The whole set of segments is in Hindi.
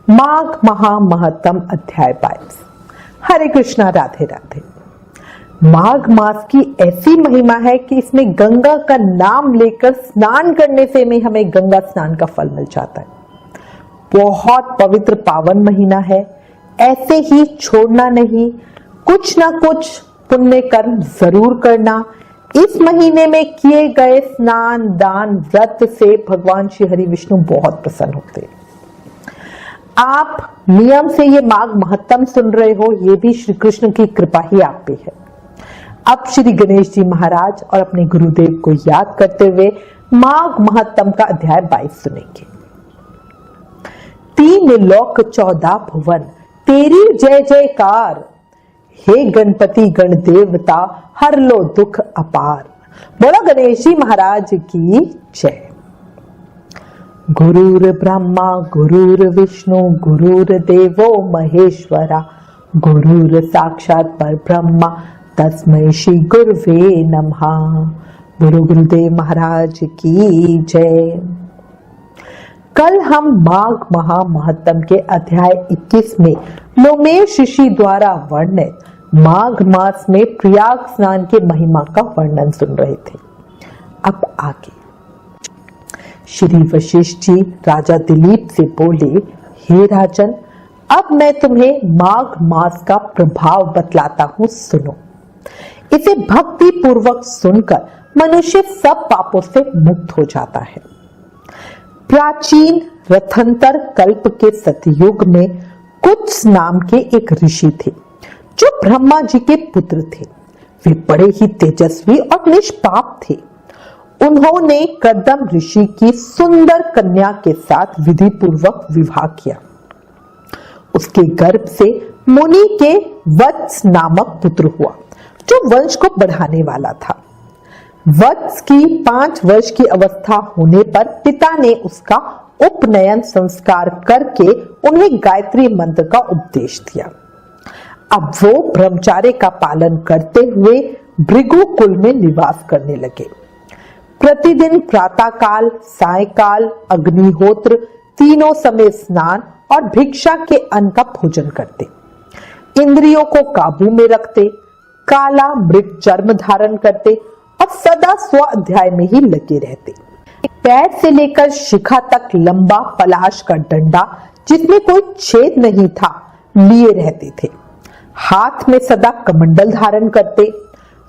माघ महामहत्तम अध्याय 22। हरे कृष्णा, राधे राधे। माघ मास की ऐसी महिमा है कि इसमें गंगा का नाम लेकर स्नान करने से में हमें गंगा स्नान का फल मिल जाता है। बहुत पवित्र पावन महीना है, ऐसे ही छोड़ना नहीं, कुछ ना कुछ पुण्य कर्म जरूर करना। इस महीने में किए गए स्नान, दान, व्रत से भगवान श्री हरि विष्णु बहुत प्रसन्न होते हैं। आप नियम से ये माघ महत्तम सुन रहे हो, ये भी श्री कृष्ण की कृपा ही आप पे है। अब श्री गणेश जी महाराज और अपने गुरुदेव को याद करते हुए माघ महत्तम का अध्याय 22 सुनेंगे। 3 लोक 14 भुवन, तेरी जय जयकार, हे गणपति गण देवता, हर लो दुख अपार। बोलो गणेश जी महाराज की जय। गुरुर ब्रह्मा गुरुर विष्णु गुरुर्देवो महेश्वरा, गुरुर साक्षात परब्रह्मा तस्मै श्री गुरुवे नमः। बोलो गुरुदेव महाराज की जय। कल हम माघ महामहत्तम के अध्याय 21 में लोमेश ऋषि द्वारा वर्णित माघ मास में प्रयाग स्नान के महिमा का वर्णन सुन रहे थे। अब आगे श्री वशिष्ठ जी राजा दिलीप से बोले, हे राजन, अब मैं तुम्हें माघ मास का प्रभाव बतलाता हूं, सुनो। इसे भक्ति पूर्वक सुनकर मनुष्य सब पापों से मुक्त हो जाता है। प्राचीन रथंतर कल्प के सतयुग में कुत्स नाम के एक ऋषि थे जो ब्रह्मा जी के पुत्र थे। वे बड़े ही तेजस्वी और निष्पाप थे। उन्होंने कदम ऋषि की सुंदर कन्या के साथ विधि पूर्वक विवाह किया। उसके गर्भ से मुनि के वत्स नामक पुत्र हुआ जो वंश को बढ़ाने वाला था। वत्स की 5 वर्ष की अवस्था होने पर पिता ने उसका उपनयन संस्कार करके उन्हें गायत्री मंत्र का उपदेश दिया। अब वो ब्रह्मचर्य का पालन करते हुए भृगु कुल में निवास करने लगे। प्रतिदिन प्रातःकाल, सायकाल, अग्निहोत्र, तीनों समय स्नान और भिक्षा के अन्न का भोजन करते। इंद्रियों को काबू में रखते, काला मृग चर्म धारण करते और सदा स्व अध्याय में ही लगे रहते। पैर से लेकर शिखा तक लंबा पलाश का डंडा जिसमें कोई छेद नहीं था लिए रहते थे। हाथ में सदा कमंडल धारण करते,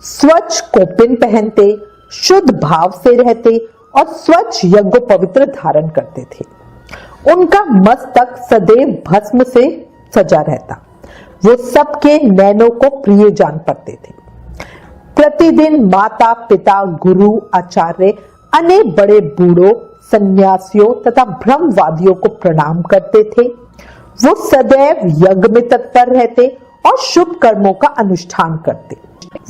स्वच्छ कोपिन पहनते, शुद्ध भाव से रहते और स्वच्छ यज्ञ पवित्र धारण करते थे। उनका मस्तक सदैव भस्म से सजा रहता। वो सबके नैनों को प्रिय जान पड़ते थे। प्रतिदिन माता पिता, गुरु, आचार्य, अनेक बड़े बूढ़ों, सन्यासियों तथा ब्रह्मवादियों को प्रणाम करते थे। वो सदैव यज्ञ में तत्पर रहते और शुभ कर्मों का अनुष्ठान करते।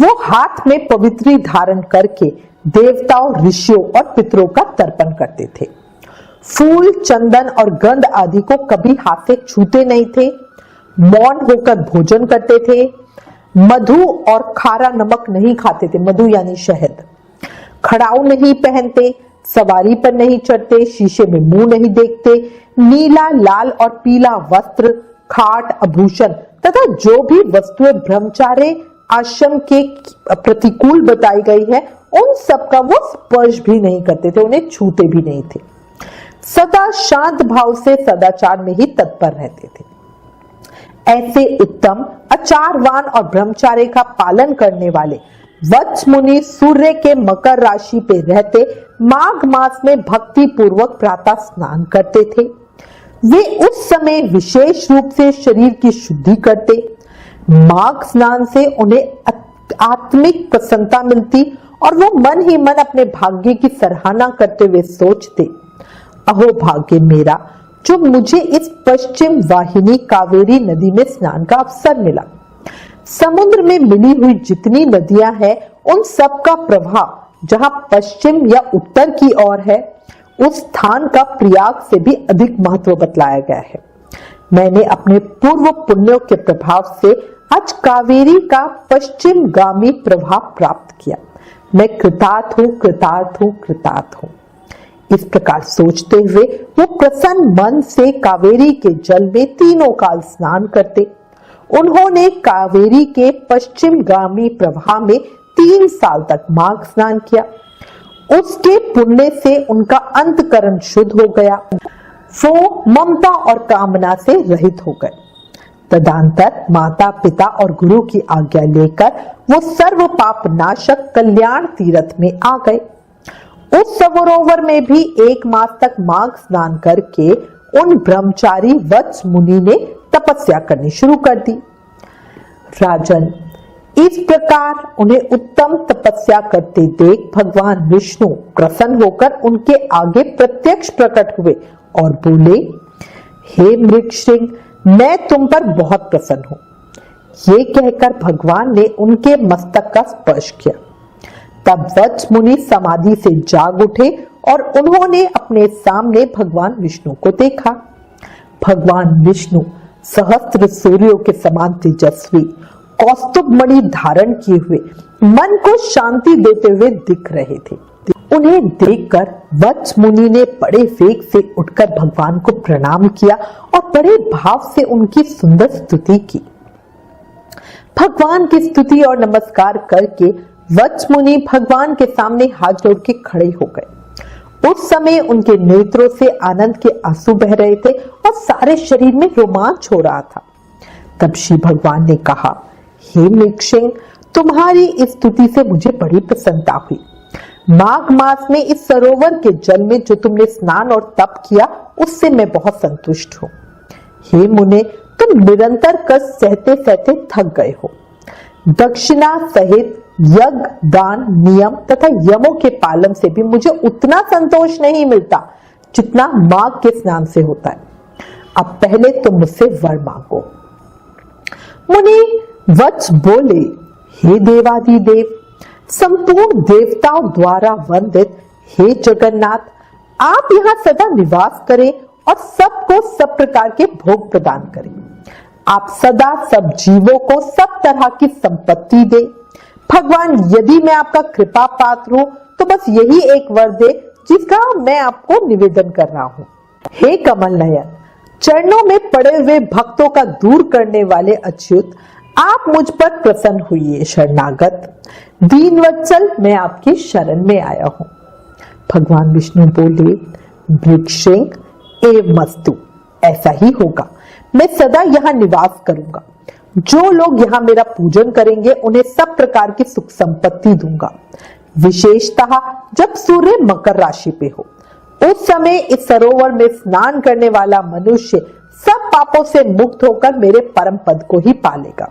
वो हाथ में पवित्री धारण करके देवताओं, ऋषियों और पितरों का तर्पण करते थे। फूल, चंदन और गंध आदि को कभी हाथ से छूते नहीं थे। मौन होकर भोजन करते थे। मधु और खारा नमक नहीं खाते थे, मधु यानी शहद। खड़ाऊ नहीं पहनते, सवारी पर नहीं चढ़ते, शीशे में मुंह नहीं देखते। नीला, लाल और पीला वस्त्र, खाट, आभूषण तथा जो भी वस्तुएं ब्रह्मचार्य आश्रम के प्रतिकूल बताई गई है, उन सब का वो स्पर्श भी नहीं करते थे, उन्हें छूते भी नहीं थे। सदा शांत भाव से सदाचार में ही तत्पर रहते थे। ऐसे उत्तम, आचारवान और ब्रह्मचार्य का पालन करने वाले वत्स मुनि सूर्य के मकर राशि पे रहते माघ मास में भक्ति पूर्वक प्रातः स्नान करते थे। वे उस समय विशेष रूप से शरीर की शुद्धि करते। माघ स्नान से उन्हें आत्मिक प्रसन्नता मिलती और वो मन ही मन अपने भाग्य की सराहना करते हुए सोचते, अहो भाग्य मेरा जो मुझे इस पश्चिम वाहिनी कावेरी नदी में स्नान का अवसर मिला। समुद्र में मिली हुई जितनी नदियां हैं, उन सब का प्रवाह जहां पश्चिम या उत्तर की ओर है, उस स्थान का प्रयाग से भी अधिक महत्व बतलाया गया है। मैंने अपने पूर्व पुण्यों के प्रभाव से आज कावेरी का पश्चिम गामी प्रभाव प्राप्त किया। मैं कृतार्थ हूं, कृतार्थ हूं, कृतार्थ हूं। इस प्रकार सोचते हुए वो प्रसन्न मन से कावेरी के जल में तीनों काल स्नान करते। उन्होंने कावेरी के पश्चिमगामी प्रवाह में 3 साल तक माघ स्नान किया। उसके पुण्य से उनका अंतकरण शुद्ध हो गया, वो ममता और कामना से रहित हो गए। तदंतर माता पिता और गुरु की आज्ञा लेकर वो सर्व पाप नाशक कल्याण तीर्थ में आ गए। उस सरोवर में भी 1 मास तक माघ स्नान करके उन ब्रह्मचारी वत्स मुनि ने तपस्या करनी शुरू कर दी। राजन, इस प्रकार उन्हें उत्तम तपस्या करते देख भगवान विष्णु प्रसन्न होकर उनके आगे प्रत्यक्ष प्रकट हुए और बोले, हे मृगश्रृंग, मैं तुम पर बहुत प्रसन्न हूं। ये कहकर भगवान ने उनके मस्तक का स्पर्श किया। तब वत्स मुनि समाधि से जाग उठे और उन्होंने अपने सामने भगवान विष्णु को देखा। भगवान विष्णु सहस्त्र सूर्यों के समान तेजस्वी, कौस्तुभ मणि धारण किए हुए, मन को शांति देते हुए दिख रहे थे। उन्हें देखकर वत्स मुनि ने बड़े वेग से उठकर भगवान को प्रणाम किया और बड़े भाव से उनकी सुंदर स्तुति की। भगवान की स्तुति और नमस्कार करके वत्स मुनि भगवान के सामने हाथ जोड़ के खड़े हो गए। उस समय उनके नेत्रों से आनंद के आंसू बह रहे थे और सारे शरीर में रोमांच हो रहा था। तब श्री भगवान ने कहा, हे मृगश्रृंग, तुम्हारी इस स्तुति से मुझे बड़ी प्रसन्नता हुई। माघ मास में इस सरोवर के जल में जो तुमने स्नान और तप किया, उससे मैं बहुत संतुष्ट हूँ। हे मुने, तुम निरंतर कष्ट सहते सहते थक गए हो। दक्षिणा सहित यज्ञ, दान, नियम तथा यमों के पालन से भी मुझे उतना संतोष नहीं मिलता जितना माघ के स्नान से होता है। अब पहले तुम मुझसे वर मांगो। मुनि वत्स बोले, हे देवाधिदेव, संपूर्ण देवताओं द्वारा वंदित हे जगन्नाथ, आप यहाँ सदा निवास करें और सबको सब प्रकार के भोग प्रदान करें। आप सदा सब जीवों को सब तरह की संपत्ति दे। भगवान, यदि मैं आपका कृपा पात्र हूं तो बस यही एक वर दे जिसका मैं आपको निवेदन कर रहा हूं। हे कमल नयन, चरणों में पड़े हुए भक्तों का दूर करने वाले अच्युत, आप मुझ पर प्रसन्न हुई। शरणागत दीनवत्सल, मैं आपकी शरण में आया हूं। भगवान विष्णु बोले, मृगश्रृंग एवमस्तु, ऐसा ही होगा। मैं सदा यहाँ निवास करूंगा। जो लोग यहाँ मेरा पूजन करेंगे उन्हें सब प्रकार की सुख संपत्ति दूंगा। विशेषतः जब सूर्य मकर राशि पे हो, उस समय इस सरोवर में स्नान करने वाला मनुष्य सब पापों से मुक्त होकर मेरे परम पद को ही पालेगा।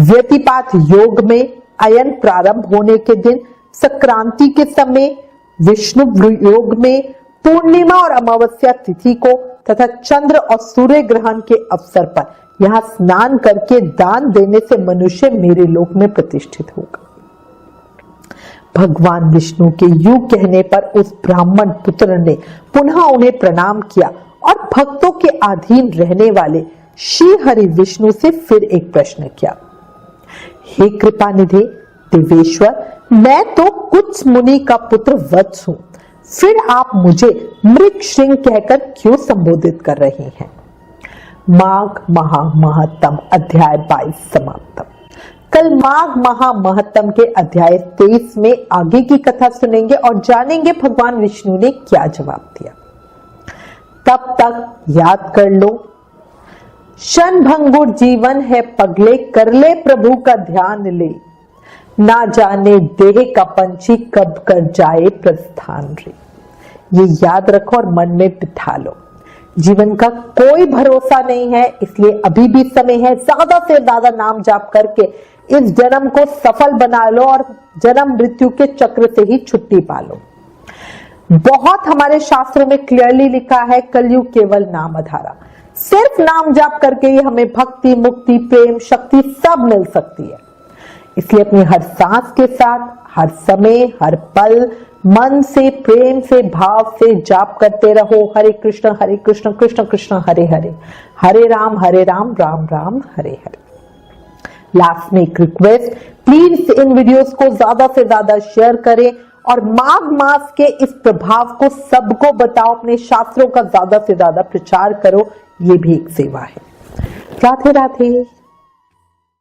व्यतिपात योग में अयन प्रारंभ होने के दिन, संक्रांति के समय, विष्णु योग में पूर्णिमा और अमावस्या तिथि को तथा चंद्र और सूर्य ग्रहण के अवसर पर यहाँ स्नान करके दान देने से मनुष्य मेरे लोक में प्रतिष्ठित होगा। भगवान विष्णु के यूं कहने पर उस ब्राह्मण पुत्र ने पुनः उन्हें प्रणाम किया और भक्तों के अधीन रहने वाले श्री हरि विष्णु से फिर एक प्रश्न किया, हे कृपा निधि देवेश्वर, मैं तो कुछ मुनि का पुत्र वत्स हूं, फिर आप मुझे मृगश्रृंग कहकर क्यों संबोधित कर रहे हैं। माघ महामहत्तम अध्याय 22 समाप्त। कल माघ महामहत्तम के अध्याय 23 में आगे की कथा सुनेंगे और जानेंगे भगवान विष्णु ने क्या जवाब दिया। तब तक याद कर लो, क्षणभंगुर जीवन है पगले, कर ले प्रभु का ध्यान ले, ना जाने देह का पंछी कब कर जाए प्रस्थान रे। ये याद रखो और मन में बिठा लो। जीवन का कोई भरोसा नहीं है, इसलिए अभी भी समय है। ज्यादा से ज्यादा नाम जाप करके इस जन्म को सफल बना लो और जन्म मृत्यु के चक्र से ही छुट्टी पा लो। बहुत हमारे शास्त्रों में क्लियरली लिखा है, कलयुग केवल नाम आधारा। सिर्फ नाम जाप करके ही हमें भक्ति, मुक्ति, प्रेम, शक्ति सब मिल सकती है। इसलिए अपनी हर सांस के साथ, हर समय, हर पल मन से, प्रेम से, भाव से जाप करते रहो। हरे कृष्ण कृष्ण कृष्ण हरे हरे, हरे राम राम राम हरे हरे। लास्ट में एक रिक्वेस्ट, प्लीज इन वीडियोस को ज्यादा से ज्यादा शेयर करें और माघ मास के इस प्रभाव को सबको बताओ, अपने शास्त्रों का ज्यादा से ज्यादा प्रचार करो, ये भी एक सेवा है। राधे राधे।